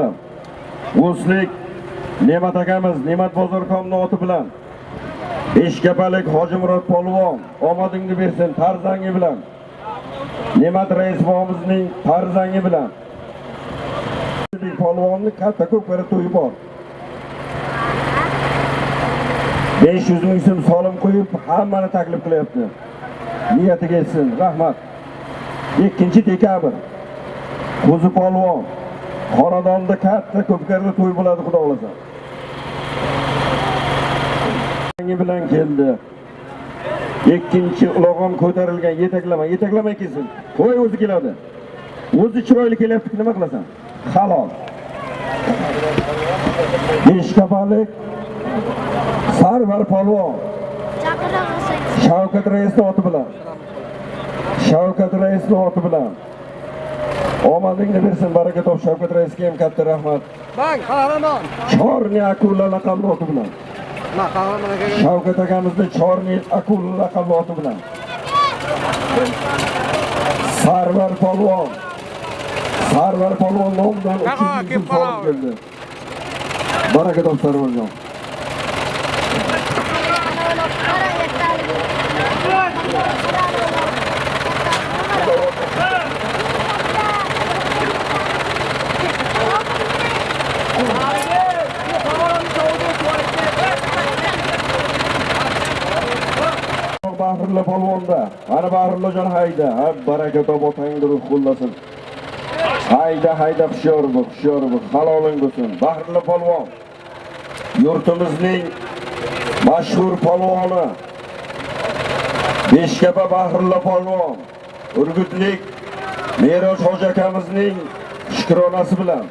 bilan. O'slik Ne'mat akamiz, Ne'mat Bozorxonning oti bilan. Beshkapalik Hojimurod polvon omadingni bersin tarzangi bilan. Ne'mat rais bobomizning tarzangi bilan. Polvonni katta ko'pkari to'yi bor. 500 ming so'm solim qo'yib, hammani taklif qilyapti. Niyatiga yetsin. Rahmat. 2 dekabr. Qo'zi polvon xonadonda katta ko'pkarli to'y bo'ladi, xudo xolasa. Yangi bilan keldi. Ikkinchi ulog'im ko'tarilgan, yetaklamay kelsin. To'y o'zi keladi. O'zi chiroyli kelyapti, nima qilasan? Halol. Beshkapalik Sarvar polvon Shavkat raisning oti bilan. Shavkat raisning oti bilan. Omadingni bersin, baraka top. Shavkat raisga ham katta rahmat. Bang, qahramon. Chorni akula laqabli oti bilan. Shavkat akamizni Chorni akula laqabli oti bilan. Sarvar polvon nomidan keldi. Baraka top Sarvarjon. Bahirli polvonda. Ana Bahirlijon hayda. Ha, baraka top otangni ruh qo'llasin. Hayda, hushyor bo'l. Haloling bo'lsin. Bahirli polvon. Yurtimizning mashhur polvoni. Beshkapa Bahirli polvon. Urgutlik Meros hoji akamizning shukronasi bilan.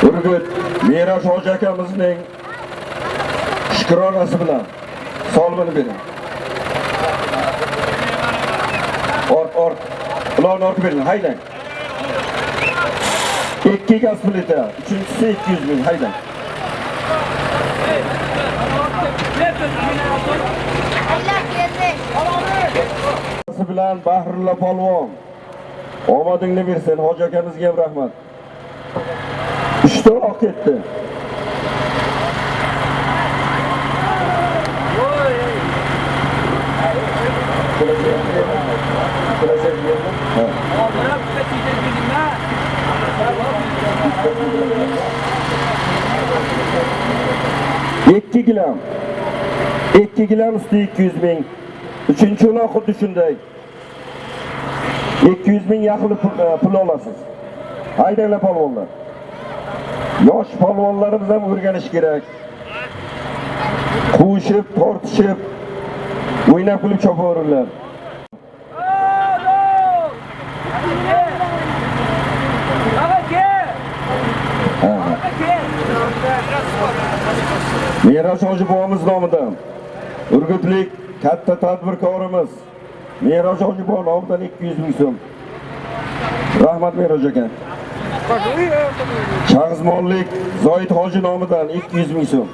Urgut Meros hoji akamizning shukronasi bilan solmini bering. Ularni ortib bering, haydang. 2 gaz plita, uchinchisi 200 ming, haydang. Bilan Bahirli polvon. Omadingni bersin, hoji akamizga ham rahmat. 3 ta oq ketdi. İki gilam üstü 200 ming. Üçüncü uloq xuddi shunday. 200 ming yaqin pul olasiz. Haydanglar polvonlar. Yosh polvonlarimiz ham o'rganish kerak. Qo'shib, tortishib, o'ynab kulib chopaverurlar. Meros hoji bobomiz nomidan Urgutlik katta tadbirkorimiz Meros hoji bobo nomidan 200 ming so'm. Rahmat Meros aka. Chag'izmonlik Zoid hoji nomidan 200 ming so'm.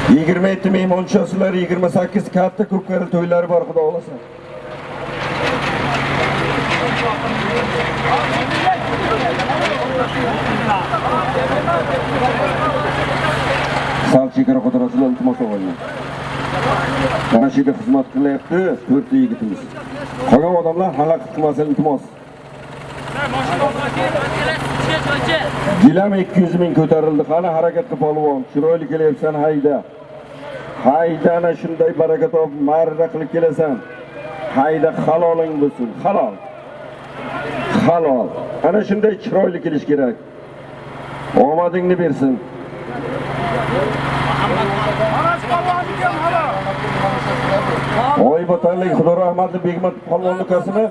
27 mehmonchasilar, 28 katta ko'pkari to'ylari bor, xudo xolasa. Sal chegara qo'tarasilar, iltimos o'g'illar. Mana shu yerda xizmat qilyapti 4 yigitimiz. Qolgan odamlar xalaqit qilmasin, iltimos. Gilam 200 ming ko'tarildi. Qani harakat qil polvon. Chiroyli kelyapsan, hayda. Hayda, ana shunday baraka top, marra qilib kelasan. Hayda, haloling bo'lsin. Halol. Ana shunday chiroyli kelish kerak. Omadingni bersin. Oy botanlik Xudo rahmatli Begmat polvonni ukasini.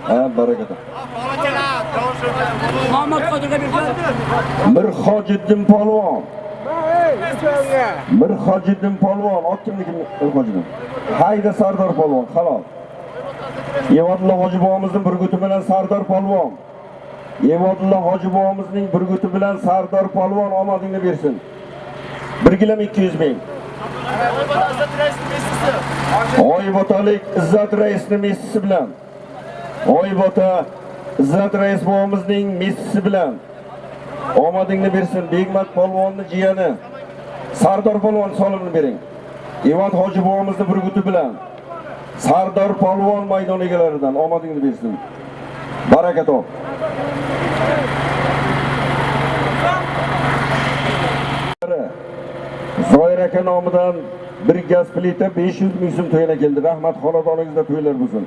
Ha, baraka top. Mirhojiddin polvon. Mirhojiddin polvon, otkiniki Mirhojiddin. Hayda Sardor polvon, halol. Yevodilla hoji bobomizning burguti bilan Sardor polvon. Yevodilla hoji bobomizning burguti bilan Sardor polvon omadingni bersin. 1 gilam 200 ming. Oybotalik Izzat raisning messisi bilan. Oybota İzzat Rais bobomizning messisi bilan omadingni bersin. Begmat polvonni jiyani Sardor polvon solimni bering. Evat hoji bobomizning burguti bilan Sardor polvon maydon egalaridan omadingni bersin. Baraka top. Zoir aka nomidan bir gaz plita 500 ming so'm to'yina keldi. Rahmat, xonadoningizda to'ylar bo'lsin.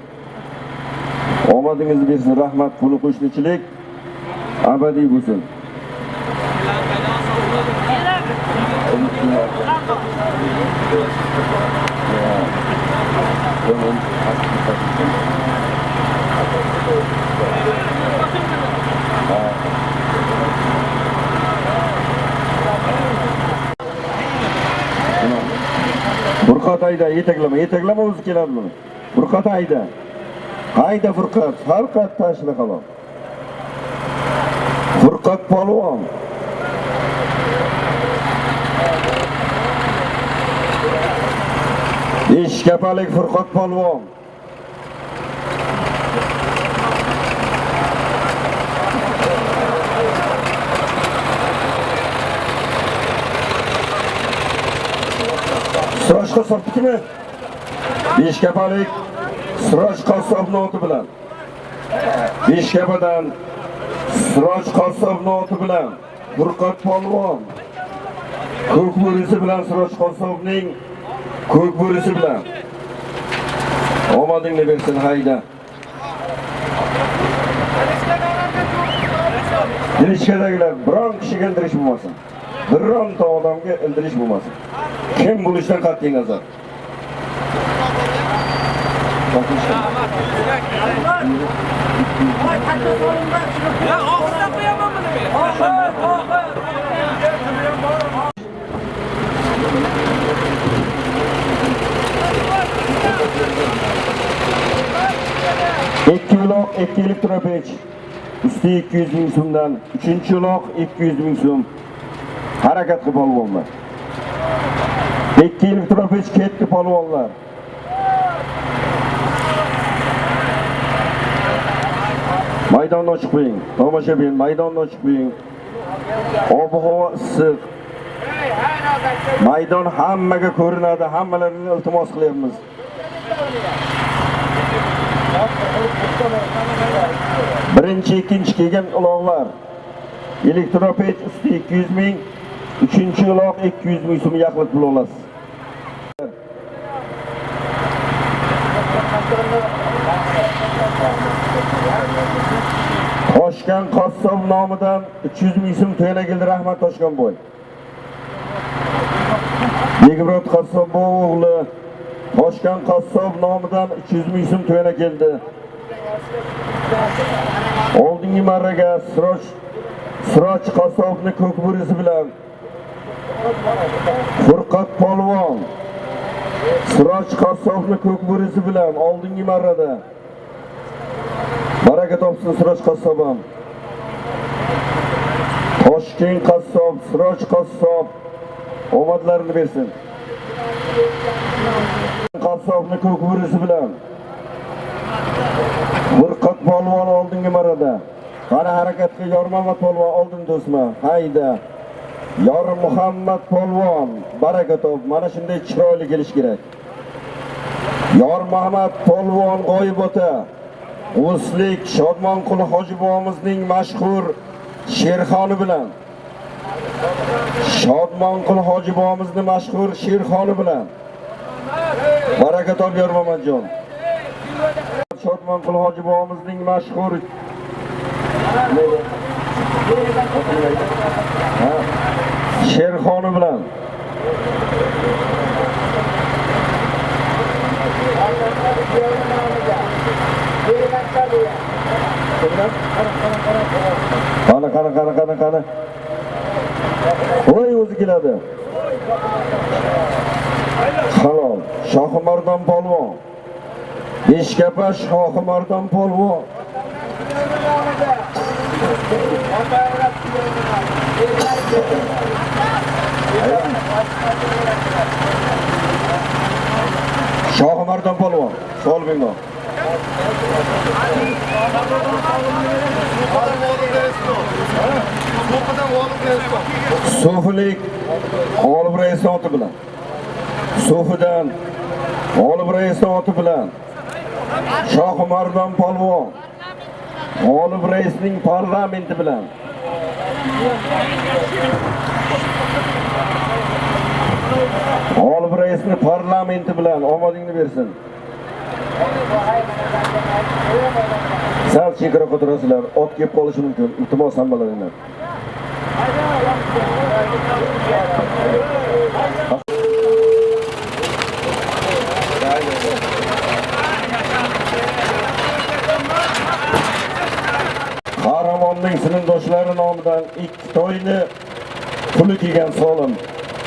Omadingizni bersin. Rahmat, qo'ni qo'shnichilik abadiy bo'lsin. Furqat ayda, yetaklama o'zi keladi buni. Furqat ayda. Hayda Furqat, Farqat tashla xolos. Furqat polvon. Ishkapalik Furqat polvon. Siroj Qassobnikimi? Beshkapalik Siroj Qassob noti bilan. Beshkapadan Siroj Qassob noti bilan Furqat polvon. Ko'k bo'risi bilan Siroj Qassobning ko'k bo'risi bilan. Omadingni bersin hayda. Dirishkadagilar biron kishiga indirish bo'lmasin. Bironta odamga indirish bo'lmasin. Kim bo'lishidan qat'iy nazar. Ya og'izdan qo'yaman buni men. 2 uloq 2 elektropech. Usti 200 ming so'mdan, 3-chi uloq 200 ming so'm. Harakat qilib polvonlar. 2 elektropech ketdi polvonlar. Maydonni ochib qo'ying. Tomoshabin maydonni ochib qo'ying. Ob-havo issiq. Maydon hammaga ko'rinadi. Hammalarini iltimos qilyapmiz. Birinchi, ikkinchi kelgan uloqlar. Elektropech usti 200 ming, 3-chi uloq 200 ming so'm yaqlit pul olasiz. Toshkan Qassob nomidan 300 ming so'm to'yina keldi. Rahmat Toshkan boy. Begimrod Qassob o'g'li Toshkan Qassob nomidan 300 ming so'm to'yina keldi. Oldingi marraga Siroj Qassobning ko'k bo'risi bilan Furqat polvon Siroj Qassobning ko'k bo'risi bilan oldingi marrada. Baraka topsin Siroj Qassob ham. Toshkent Qassob, Siroj Qassob omadlarini bersin. Qassobning ko'k bo'risi bilan Furqat polvon oldingi marrada. Qara harakatga Yor Muhammad polvon oldin do'stman. Hayda. Yor Muhammad polvon, baraka top. Mana shunday chiroyli kelish kerak. Yor Muhammad polvon g'oyibota. O'slik Shodmonqul hoji bobomizning mashhur Sherxoni bilan. Shodmonqul hoji bobomizning mashhur Sherxoni bilan. Baraka top Yor Muhammadjon. Shodmonqul hoji bobomizning mashhur Sherxoni bilan. Qani. Voy o'zi keladi. Halol. Shohimardon polvon. Beshkapa Shohimardon polvon. Shohimardon polvon. Sol bingo. Sofilik G'olib Raisning oti bilan. Sofidan G'olib Raisning oti bilan. Shohimardon polvon G'olib Raisning parlamenti bilan. G'olib Raisning parlamenti bilan omadingni bersin. Sal chekroqqa turasizlar, ot kelib qolishi mumkin. Iltimos hammalaringlar. Qahramonning sinfdoshlari nomidan ikki to'yni puli kelgan solim.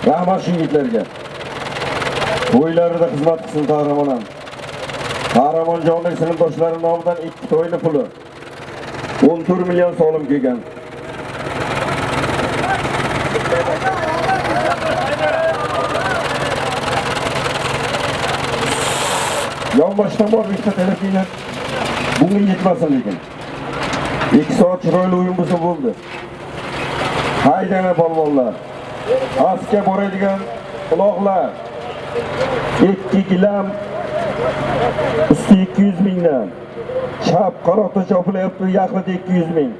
Rahmat shu yigitlarga. To'ylarida xizmat qilsin qahramonam. Qahramonjonning sinfdoshlari nomidan ikki to'yni puli 14 million solim kelgan. Yonboshdan bor bitta telefon. Bunga yetmasin lekin. 2 soat chiroyli o'yin bo'lsa bo'ldi. Haydana polvonlar. Asga boradigan quloqlar. 2 gilam usti 200 mingdan. Chap qaroqda chopilyapti, yaqinda 200 ming.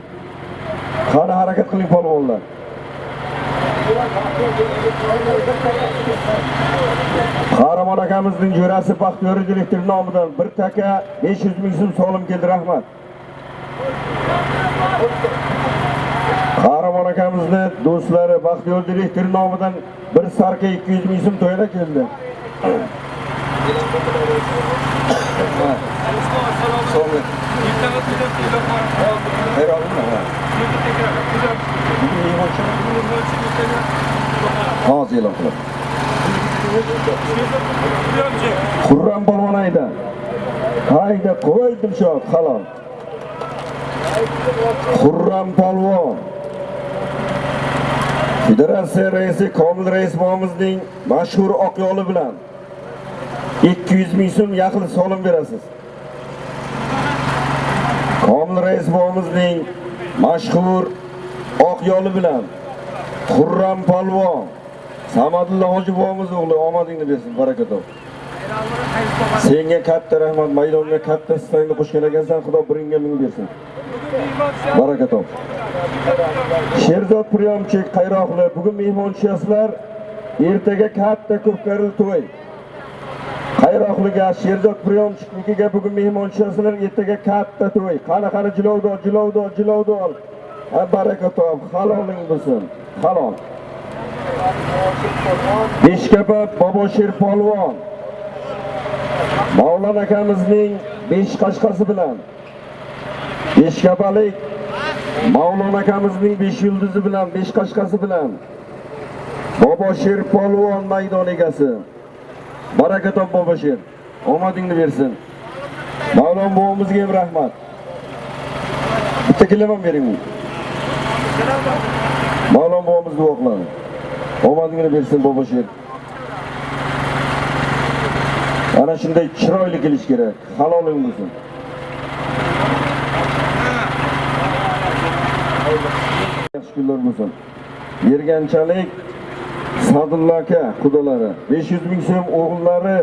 Qani harakat qiling polvonlar. Qahramon akamizning jo'rasi Baxtiyor direktor nomidan bir taka 500 ming so'm solim keldi, rahmat. Qahramon akamizning do'stlari Baxtiyor direktor nomidan bir sarka 200 ming so'm to'yina keldi. Hozir e'lon qilib. Xurram polvon ayda. Hayda qo'y Dilshod halol. Xurram polvon. Federatsiya raisi Komil rais bolamizning mashhur oq yo'li bilan 200 ming so'm yaqin solim berasiz. Komil rais bolamizning mashhur oq yo'li bilan Xurram polvon Samadulla hoji bobomiz o'g'li omadingni bersin, baraka top. Senga katta rahmat, maydonga katta istangni qo'shgan ekansan, Xudo biringga ming bersin. Baraka top. Sherzod Priyomchik Qayroqli, bugun mehmon tushasizlar, ertaga katta ko'pkarli to'y. Qayroqliga Sherzod Priyomchiknikiga bugun mehmon tushasizlar, ertaga katta to'y. Qani jilovdor. Ha baraka top, haloling bo'lsin. Halol. Beshkapa Bobosher polvon Mavlon akamizning 5 qashqasi bilan Beshkapalik Mavlon akamizning 5 yulduzi bilan 5 qashqasi bilan Bobosher polvon maydon egasi. Baraka top Bobosher. Omadingni bersin. Mavlon bobomizga ham rahmat. Bitta kiloman bering. Mavlon bobomiz duo qiladi. Omadingni bersin Bobosher. Ana shunday chiroyli kelish kerak. Haloling bo'lsin. Yaxshi kunlar bo'lsin. Berganchalik Sadulla aka qudolari 500 ming so'm, o'g'illari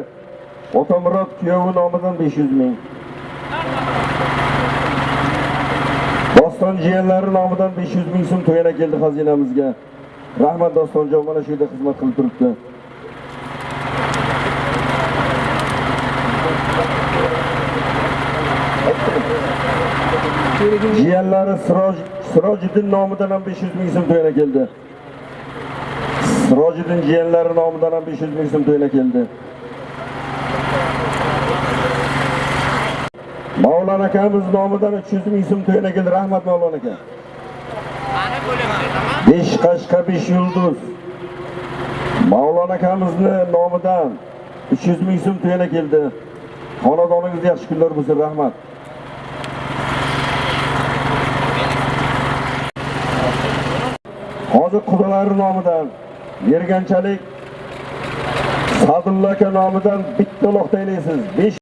Otamurod kuyovi nomidan 500 ming. Doston jiyanlari nomidan 500 ming so'm to'yina keldi xazinamizga. Rahmat Dostonjon, mana shu yerda xizmat qilib turibdi. Jiyanlari Sirojiddin nomidan ham 500 ming so'm to'yina keldi. Sirojiddin jiyanlari nomidan ham 500 ming so'm to'yina keldi. Mavlon akamiz nomidan 300 ming so'm to'yina keldi. Rahmat Mavlon aka. 5 qashqa 5 yulduz. Mavlon akamizni nomidan 300 ming so'm to'yina keldi. Xonadoningizda yaxshi kunlar bo'lsin, rahmat. Hozir qudalari nomidan berganchalik Sadulla aka nomidan bitta uloq taylaysiz.